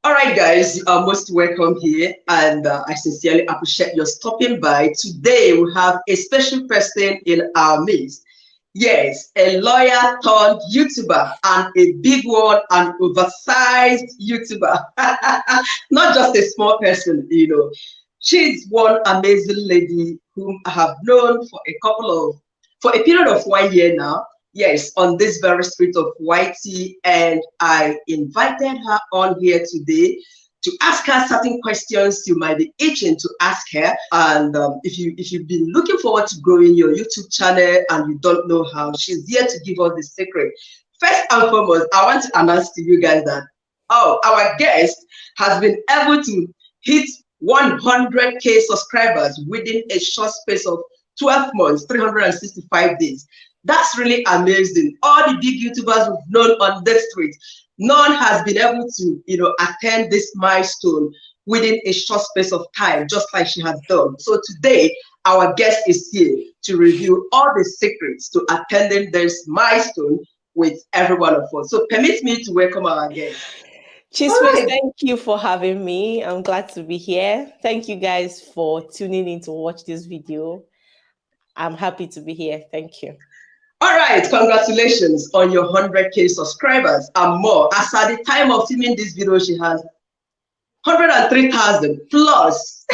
All right, guys, you are most welcome here, and I sincerely appreciate your stopping by. Today, we have a special person in our midst. Yes, a lawyer turned YouTuber, and a big one, an oversized YouTuber. Not just a small person, you know. She's one amazing lady whom I have known for a period of 1 year now. Yes, on this very street of YT, and I invited her on here today to ask her certain questions you might be itching to ask her. And if you've been looking forward to growing your YouTube channel and you don't know how, she's here to give us the secret. First and foremost, I want to announce to you guys that our guest has been able to hit 100K subscribers within a short space of 12 months, 365 days. That's really amazing. All the big YouTubers we've known on this street, none has been able to, attain this milestone within a short space of time, just like she has done. So today, our guest is here to reveal all the secrets to attending this milestone with every one of us. So permit me to welcome our guest. Chiswe, thank you for having me. I'm glad to be here. Thank you guys for tuning in to watch this video. I'm happy to be here. Thank you. All right, congratulations on your 100K subscribers and more. As at the time of filming this video, she has 103,000 plus.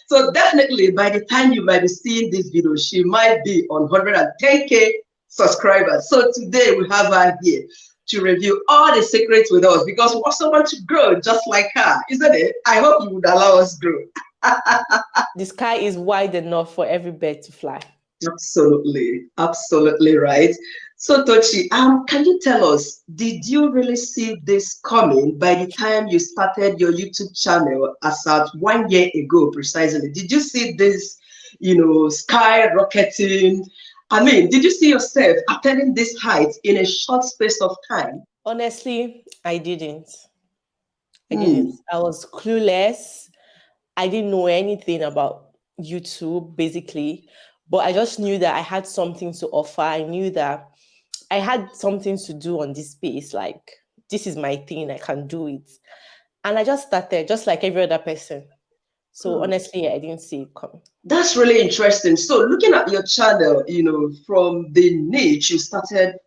So definitely by the time you might be seeing this video, she might be on 110K subscribers. So today we have her here to review all the secrets with us because we also want to grow just like her, isn't it? I hope you would allow us grow. The sky is wide enough for every bird to fly. Absolutely, absolutely right. So Tochi, can you tell us, did you really see this coming by the time you started your YouTube channel as at 1 year ago precisely? Did you see this, skyrocketing? I mean, did you see yourself attaining this height in a short space of time? Honestly, I didn't. I was clueless. I didn't know anything about YouTube, basically. But I just knew that I had something to offer. I knew that I had something to do on this space. Like, this is my thing. I can do it. And I just started, just like every other person. So honestly, I didn't see it coming. That's really interesting. So looking at your channel, from the niche you started,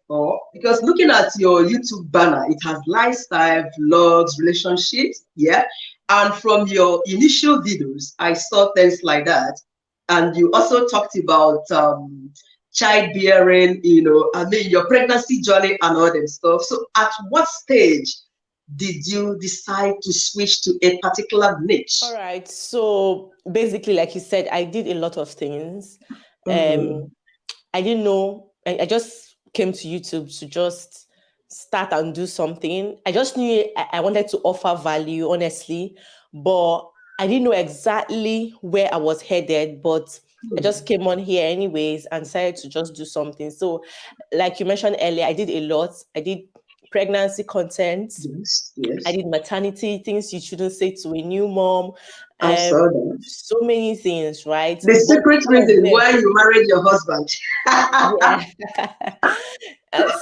because looking at your YouTube banner, it has lifestyle, vlogs, relationships, yeah. And from your initial videos, I saw things like that. And you also talked about childbearing, your pregnancy journey and all that stuff. So at what stage did you decide to switch to a particular niche? All right. So basically, like you said, I did a lot of things. I didn't know. I just came to YouTube to just start and do something. I just knew I wanted to offer value, honestly, but I didn't know exactly where I was headed, but I just came on here anyways and decided to just do something. So like you mentioned earlier, I did a lot. I did pregnancy content. Yes. I did maternity, things you shouldn't say to a new mom. I saw that. So many things, right? The secret reason why you married your husband.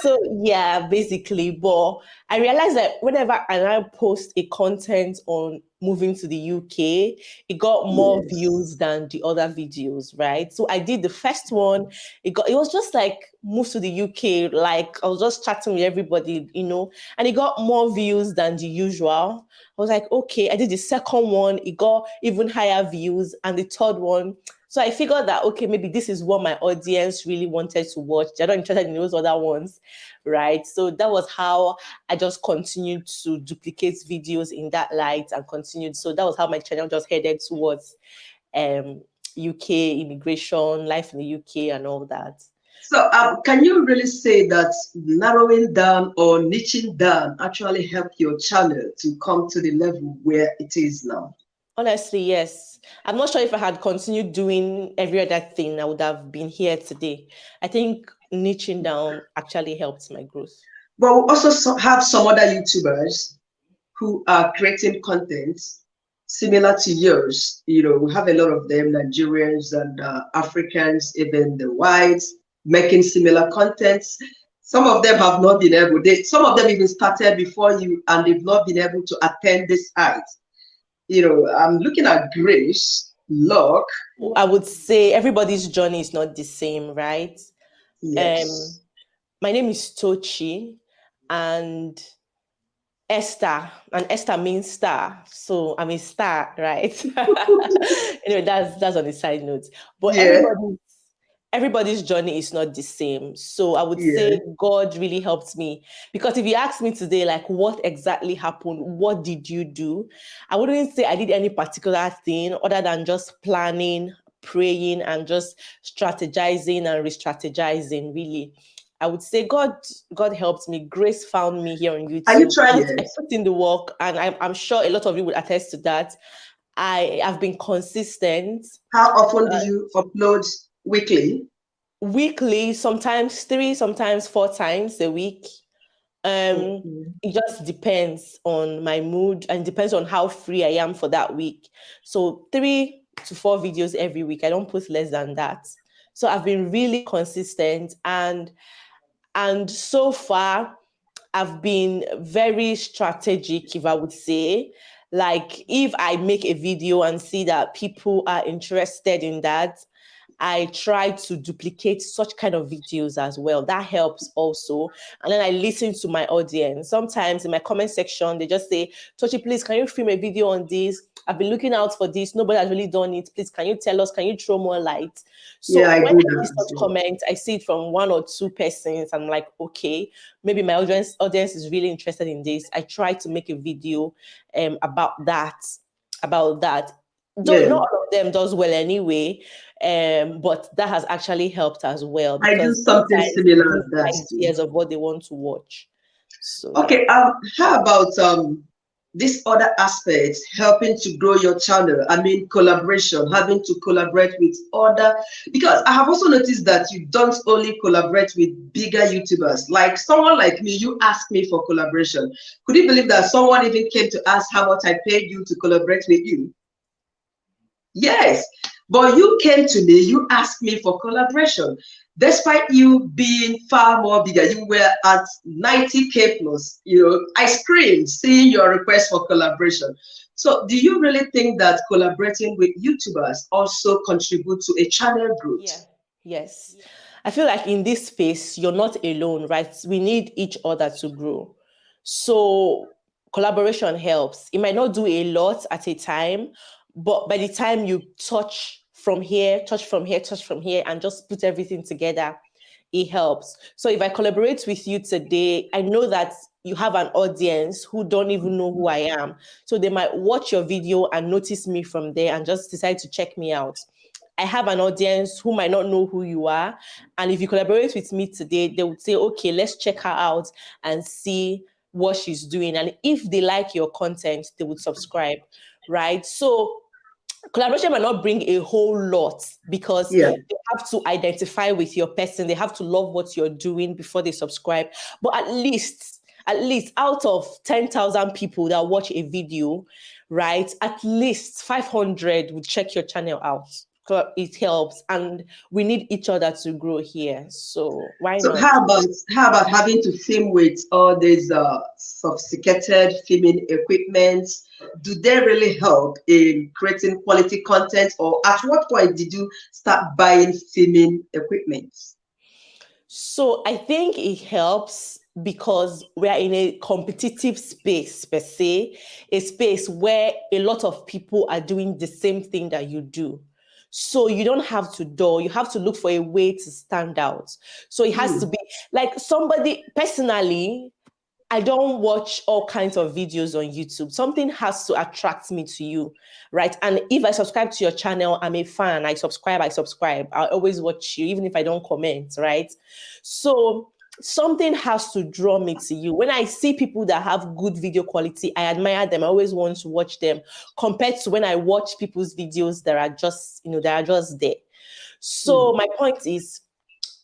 So yeah, basically, but I realized that whenever I post a content on moving to the UK, it got more views than the other videos, right? So I did the first one. It was just like move to the UK, like I was just chatting with everybody, and it got more views than the usual. I was like, okay, I did the second one, it got even higher views, and the third one. So I figured that, okay, maybe this is what my audience really wanted to watch. They're not interested in those other ones, right? So that was how I just continued to duplicate videos in that light and continued. So that was how my channel just headed towards UK, immigration, life in the UK and all that. So can you really say that narrowing down or niching down actually helped your channel to come to the level where it is now? Honestly, yes. I'm not sure if I had continued doing every other thing, I would have been here today. I think niching down actually helped my growth. But we also have some other YouTubers who are creating content similar to yours. We have a lot of them, Nigerians and Africans, even the whites, making similar contents. Some of them have not been able. Some of them even started before you, and they've not been able to attend this height. You know, I'm looking at Grace, Luck. I would say everybody's journey is not the same, right? Yes. My name is Tochi, and Esther means star, so I'm a star, right? Anyway, that's on the side note. But Yeah. everybody's journey is not the same. So I would Yeah. say God really helped me, because if you ask me today, like, what exactly happened? What did you do? I wouldn't say I did any particular thing other than just planning, praying, and just strategizing and re-strategizing, really. I would say God helped me. Grace found me here on Are you YouTube. trying? And I Yes. put in the work, and I'm sure a lot of you would attest to that. I have been consistent. How often do you upload weekly? Weekly, sometimes 3, sometimes 4 times a week. Okay. It just depends on my mood and depends on how free I am for that week. So 3 to 4 videos every week. I don't put less than that. So I've been really consistent, and so far I've been very strategic, if I would say. Like, if I make a video and see that people are interested in that, I try to duplicate such kind of videos as well. That helps also. And then I listen to my audience. Sometimes in my comment section, they just say, Tochi, please, can you film a video on this? I've been looking out for this. Nobody has really done it. Please, can you tell us? Can you throw more light? Yeah, So I when do I see that as such well. comments, I see it from 1 or 2 persons. I'm like, okay, maybe my audience is really interested in this. I try to make a video about that. Though Yeah. not all of them does well anyway, but that has actually helped as well, I do because something sometimes they similar give as that too. ideas of what they want to watch. So yeah. Okay, how about this other aspect, helping to grow your channel? I mean, collaboration, having to collaborate with other, because I have also noticed that you don't only collaborate with bigger YouTubers. Like someone like me, you ask me for collaboration. Could you believe that someone even came to ask how much I paid you to collaborate with you? Yes, but you came to me, you asked me for collaboration. Despite you being far more bigger, you were at 90K plus, you know, I screamed seeing your request for collaboration. So do you really think that collaborating with YouTubers also contribute to a channel growth? Yeah. Yes. I feel like in this space, you're not alone, right? We need each other to grow. So collaboration helps. It might not do a lot at a time, but by the time you touch from here, touch from here, touch from here, and just put everything together, it helps. So if I collaborate with you today, I know that you have an audience who don't even know who I am. So they might watch your video and notice me from there and just decide to check me out. I have an audience who might not know who you are. And if you collaborate with me today, they would say, okay, let's check her out and see what she's doing. And if they like your content, they would subscribe, right? So collaboration might not bring a whole lot, because Yeah. they have to identify with your person. They have to love what you're doing before they subscribe. But at least out of 10,000 people that watch a video, right, at least 500 would check your channel out. So it helps, and we need each other to grow here. So why So not? how about having to film with all these sophisticated filming equipment? Do they really help in creating quality content, or at what point did you start buying filming equipment? So I think it helps because we are in a competitive space per se, a space where a lot of people are doing the same thing that you do. So you don't have to dull, you have to look for a way to stand out. So it has to be like somebody personally. I don't watch all kinds of videos on YouTube. Something has to attract me to you, right? And if I subscribe to your channel, I'm a fan. I subscribe. I always watch you, even if I don't comment, right? So something has to draw me to you. When I see people that have good video quality, I admire them. I always want to watch them, compared to when I watch people's videos that are just, that are just there. So my point is,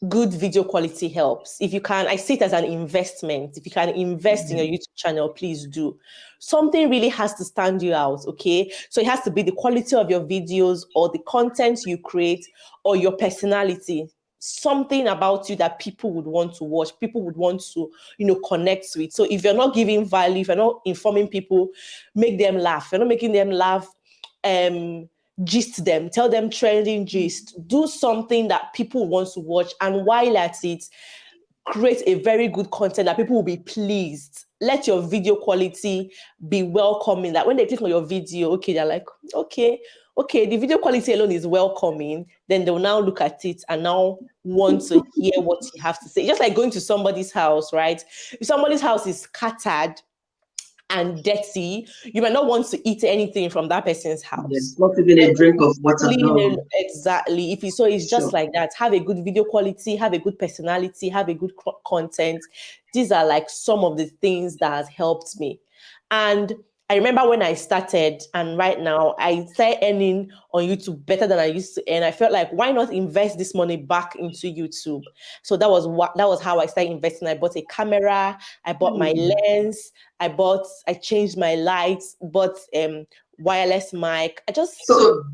good video quality helps. If you can, I see it as an investment. If you can invest in your YouTube channel, please do. Something really has to stand you out, okay? So it has to be the quality of your videos, or the content you create, or your personality. something about you that people would want to watch, people would want to, connect with. So if you're not giving value, if you're not informing people, make them laugh. If you're not making them laugh, gist them, tell them trending gist, do something that people want to watch, and while at it, create a very good content that people will be pleased. Let your video quality be welcoming, that when they click on your video, okay, they're like, okay, the video quality alone is welcoming, then they'll now look at it and now want to hear what you have to say. Just like going to somebody's house, right? If somebody's house is scattered and dirty, you might not want to eat anything from that person's house. Yes, not even a drink of water. No. Exactly. It's just like that. Have a good video quality, have a good personality, have a good content. These are like some of the things that has helped me. And I remember when I started, and right now I start earning on YouTube better than I used to earn. I felt like, why not invest this money back into YouTube? So that was how I started investing. I bought a camera, I bought my lens, I changed my lights, bought wireless mic. So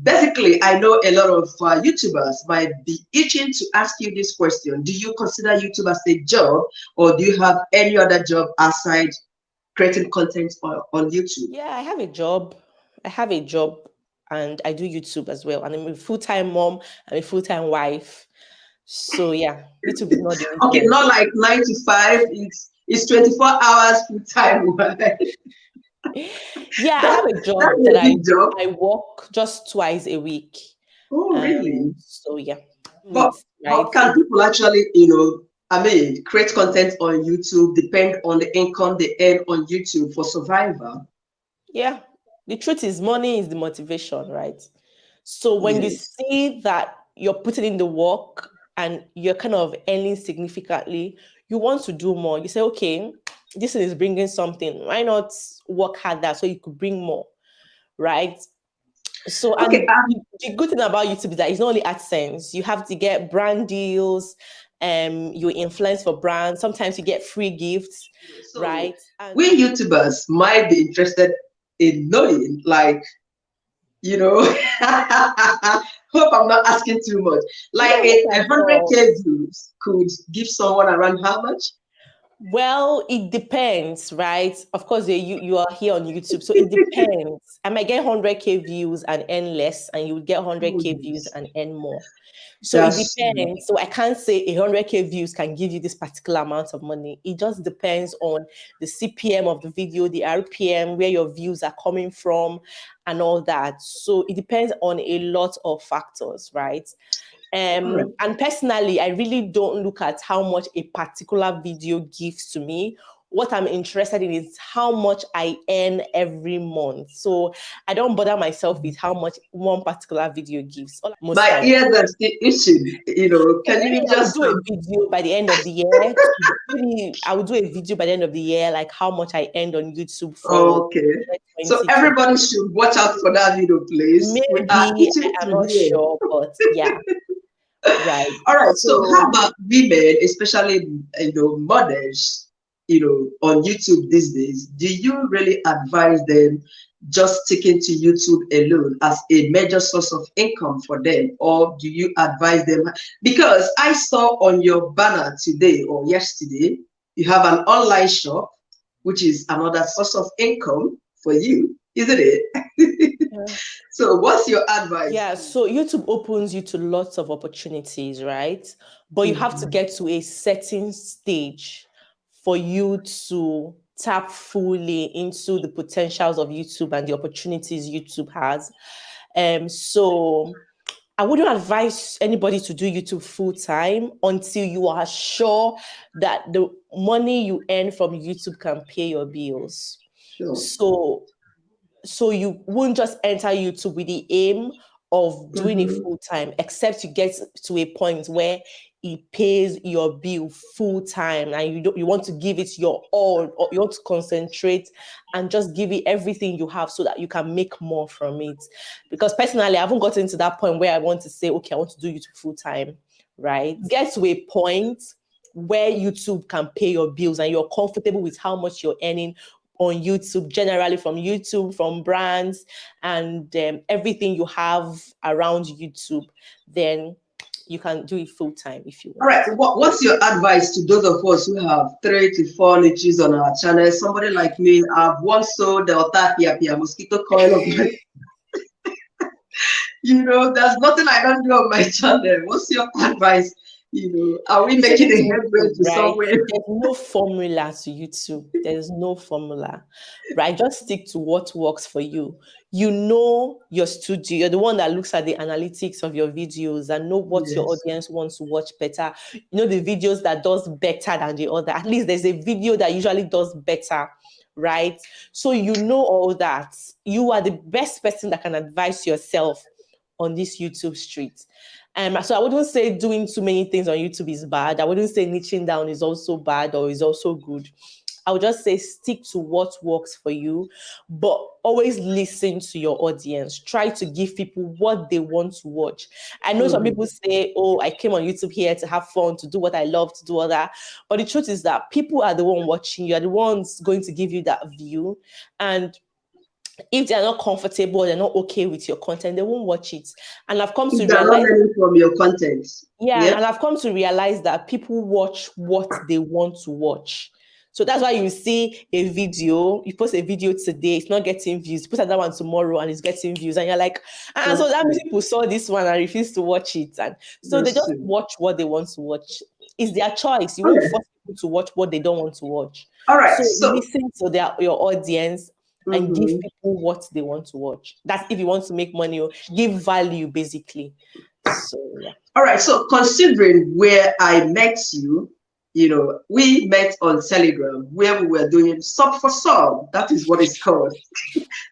basically, I know a lot of YouTubers might be itching to ask you this question. Do you consider YouTube as a job, or do you have any other job aside creating content on YouTube? Yeah, I have a job. And I do YouTube as well. And I'm a full-time mom. I'm a full-time wife. So yeah, YouTube is not the okay, not like 9 to 5. It's 24 hours full-time. Yeah, I have a job that I work just twice a week. Oh, really? So yeah. But can people actually, create content on YouTube, depend on the income they earn on YouTube for survival? Yeah. The truth is, money is the motivation, right? So when you see that you're putting in the work and you're kind of earning significantly, you want to do more. You say, okay, this is bringing something. Why not work harder so you could bring more, right? So the good thing about YouTube is that it's not only AdSense. You have to get brand deals, you influence for brands. Sometimes you get free gifts, right? And we YouTubers might be interested in knowing, like, hope I'm not asking too much. Like 100K views could give someone around how much? Well, it depends, right? Of course, you are here on YouTube, so it depends. I might get 100K views and earn less, and you would get 100K views and earn more. So it depends. So I can't say 100K views can give you this particular amount of money. It just depends on the CPM of the video, the RPM, where your views are coming from, and all that. So it depends on a lot of factors, right? And personally, I really don't look at how much a particular video gives to me. What I'm interested in is how much I earn every month. So I don't bother myself with how much one particular video gives. My ears are still itching. Can you just do a video by the end of the year? Maybe I will do a video by the end of the year, like how much I earned on YouTube for. Okay. So everybody should watch out for that video, please. Maybe I'm not sure, but yeah. Right. All right. So how about women, especially mothers, on YouTube these days? Do you really advise them just sticking to YouTube alone as a major source of income for them, or do you advise them? Because I saw on your banner today or yesterday, you have an online shop, which is another source of income for you, isn't it? So what's your advice? Yeah, so YouTube opens you to lots of opportunities, right? But you have to get to a certain stage for you to tap fully into the potentials of YouTube and the opportunities YouTube has. So I wouldn't advise anybody to do YouTube full time until you are sure that the money you earn from YouTube can pay your bills. Sure. So you won't just enter YouTube with the aim of doing it full time, except you get to a point where it pays your bill full time, and you want to give it your all, or you want to concentrate and just give it everything you have so that you can make more from it. Because personally, I haven't gotten to that point where I want to say, okay, I want to do YouTube full time, right? Get to a point where YouTube can pay your bills and you're comfortable with how much you're earning on YouTube, generally from YouTube, from brands, and everything you have around YouTube, then you can do it full time if you All want. right. What's your advice to those of us who have 3 to 4 niches on our channel? Somebody like me, I've once sold the Otapia mosquito coil of my, there's nothing I don't do on my channel. What's your advice? Are we So making this a headway YouTube, to right? somewhere? There's no formula to YouTube. There's no formula, right? Just stick to what works for you. You know your studio. You're the one that looks at the analytics of your videos and know what your Yes. audience wants to watch better. You know the videos that does better than the other. At least there's a video that usually does better, right? So you know all that. You are the best person that can advise yourself on this YouTube street. So I wouldn't say doing too many things on YouTube is bad. I wouldn't say niching down is also bad or is also good. I would just say stick to what works for you, but always listen to your audience. Try to give people what they want to watch. I know some people say, oh, I came on YouTube here to have fun, to do what I love, to do all that. But the truth is that people are the one watching you, are the ones going to give you that view. And if they're not comfortable, they're not okay with your content, they won't watch it. And I've come to If they're not realize, learning from your content. yeah, and I've come to realize that people watch what they want to watch. So that's why you see a video, you post a video today, it's not getting views, you post another one tomorrow and it's getting views, and you're like, so that means people saw this one and refuse to watch it. And so they That's just true. watch what they want to watch. It's their choice. You won't Okay. force people to watch what they don't want to watch. All right. So So, listen to your audience and give people what they want to watch. That's if you want to make money or give value, basically. So yeah. all right. So considering where I met you, we met on Telegram where we were doing sub for sub. That is what it's called.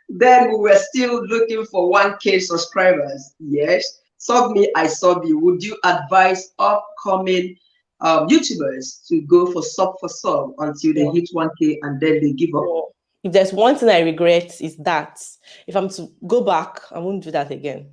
Then we were still looking for 1K subscribers. Yes. Sub me, I sub you. Would you advise upcoming YouTubers to go for sub until they hit 1K and then they give up? If there's one thing I regret is that if I'm to go back, I won't do that again.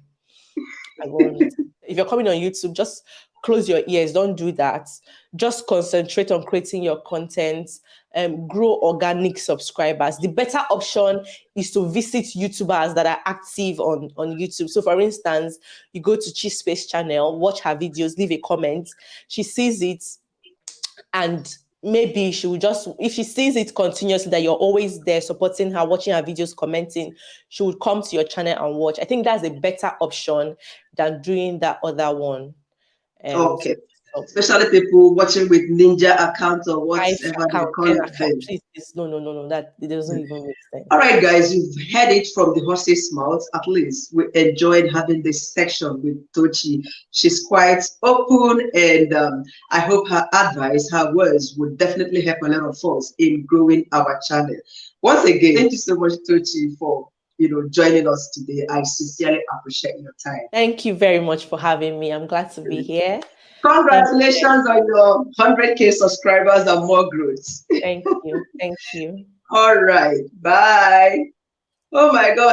I won't. If you're coming on YouTube, just close your ears. Don't do that. Just concentrate on creating your content and grow organic subscribers. The better option is to visit YouTubers that are active on YouTube. So for instance, you go to Chi Space channel, watch her videos, leave a comment. She sees it and maybe she will just, if she sees it continuously, that you're always there supporting her, watching her videos, commenting, she would come to your channel and watch. I think that's a better option than doing that other one. Okay. Especially people watching with ninja accounts or whatever they call it. Please, no, that it doesn't even make sense. All right, guys, you've heard it from the horse's mouth. At least we enjoyed having this section with Tochi. She's quite open, and I hope her advice, her words, would definitely help a lot of us in growing our channel. Once again, thank you so much, Tochi, for joining us today. I sincerely appreciate your time. Thank you very much for having me. I'm glad to be here. Congratulations on your 100K subscribers and more growth. Thank you. Thank you. All right. Bye. Oh my God.